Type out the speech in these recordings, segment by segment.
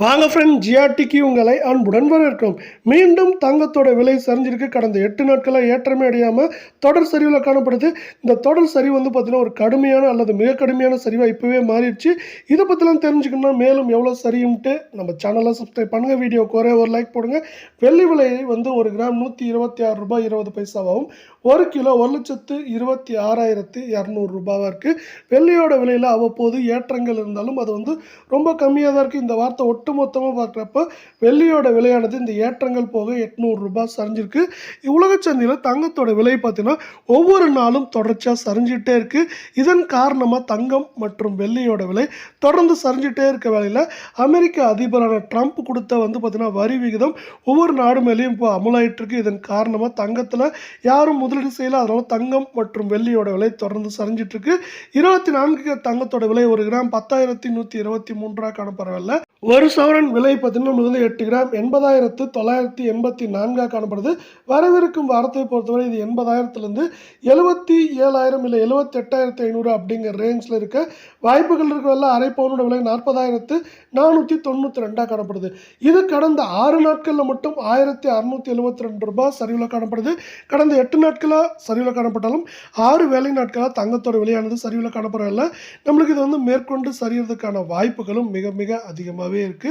வாங்க ஃப்ரெண்ட், ஜிஆர்டிக்கு உங்களை அன்புடன் வரவேற்கிறோம். மீண்டும் தங்கத்தோட விலை சரிஞ்சிருக்கு. கடந்த 8 நாட்களாக ஏற்றமே அடையாமல் தொடர் சரிவில் காணப்படுது. இந்த தொடர் சரிவு வந்து பார்த்தீங்கன்னா ஒரு கடுமையான அல்லது மிக கடுமையான சரிவாக இப்போவே மாறிடுச்சு. இதை பற்றிலாம் தெரிஞ்சுக்கணும்னா மேலும் எவ்வளோ சரியும்ட்டு நம்ம சேனலை சப்ஸ்கிரைப் பண்ணுங்கள். வீடியோக்கு ஒரே ஒரு லைக் போடுங்க. வெள்ளி விலை வந்து ஒரு கிராம் ரூ. 126 20 1 கிலோ 1,26,200 இருக்குது. வெள்ளியோட விலையில் அவ்வப்போது ஏற்றங்கள் இருந்தாலும் அது வந்து ரொம்ப கம்மியாக தான் இருக்குது. இந்த வார்த்தை ஒட்டுமொத்தமாக பார்க்குறப்ப வெள்ளியோட விலையானது இந்த ஏற்றங்கள் போக ரூ. 800 சரிஞ்சிருக்கு. உலக சந்தையில் தங்கத்தோட விலை பார்த்தீங்கன்னா ஒவ்வொரு நாளும் தொடர்ச்சியாக சரிஞ்சிட்டே இருக்குது. இதன் காரணமாக தங்கம் மற்றும் வெள்ளியோட விலை தொடர்ந்து சரிஞ்சிட்டே இருக்க வேளையில் அமெரிக்க அதிபரான ட்ரம்ப் கொடுத்த வந்து பார்த்தீங்கன்னா வரி விகிதம் ஒவ்வொரு நாடு மேலேயும் இப்போ அமலாயிட்டு இருக்கு. இதன் காரணமாக தங்கத்தில் யாரும் முதலீடு செய்யல. அதனால தங்கம் மற்றும் வெள்ளியோட விலை தொடர்ந்து சரிஞ்சிட்டு இருக்கு. 24 தங்கத்தோட விலை ஒரு கிராம் 10,123 காணப்படவில்லை. ஒரு சவரன் விலை பார்த்தீங்கன்னா நம்மளுக்கு வந்து 8 கிராம் 80,984 காணப்படுது. வரவிருக்கும் வாரத்தை பொறுத்தவரை இது 80,000லேருந்து 77,000 இல்லை 78,500 அப்படிங்கிற ரேஞ்சில் இருக்க வாய்ப்புகள் இருக்கவல்ல. அரை பவுனோட விலை 40,492 காணப்படுது. இது கடந்த 6 நாட்களில் மட்டும் ரூ. 1,672 சரிவில் காணப்படுது. கடந்த 8 நாட்களாக சரிவில் காணப்பட்டாலும் 6 வேலை நாட்களாக தங்கத்தோட விலையானது சரிவில் காணப்படவில்லை. நம்மளுக்கு இது வந்து மேற்கொண்டு சரியறதுக்கான வாய்ப்புகளும் மிக மிக அதிகமாகவே இருக்குது.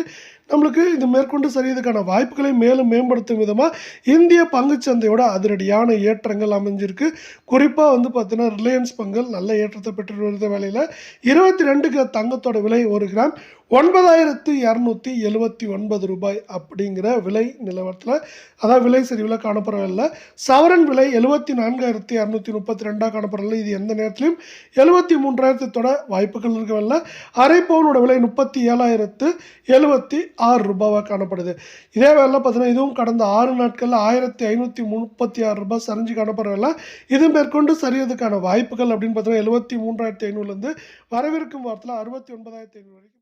நம்மளுக்கு இது மேற்கொண்டு சரியதுக்கான வாய்ப்புகளை மேலும் மேம்படுத்தும் விதமாக இந்திய பங்குச்சந்தையோட அதிரடியான ஏற்றங்கள் அமைஞ்சிருக்கு. குறிப்பாக வந்து பார்த்தீங்கன்னா ரிலையன்ஸ் பங்குகள் நல்ல ஏற்றத்தை பெற்று வருத வேலையில் 22 தங்கத்தோட விலை ஒரு கிராம் 9,279 அப்படிங்கிற விலை நிலவரத்தில், அதாவது விலை சரிவில் காணப்படவில்லை. சவரன் விலை 74,232 காணப்படவில்லை. இது எந்த நேரத்திலையும் 73,000 தொட வாய்ப்புகள் இருக்கவில்லை. அரை பவுனோட விலை 37,076 காணப்படுது. இதே வேலை பார்த்தீங்கன்னா இதுவும் கடந்த 6 நாட்களில் 1,536 சரிஞ்சு காணப்படவில்லை. இது மேற்கொண்டு சரியதுக்கான வாய்ப்புகள் அப்படின்னு பார்த்தீங்கன்னா 73,500லேருந்து வரவிருக்கும் வாரத்தில் 69,500 வரைக்கும்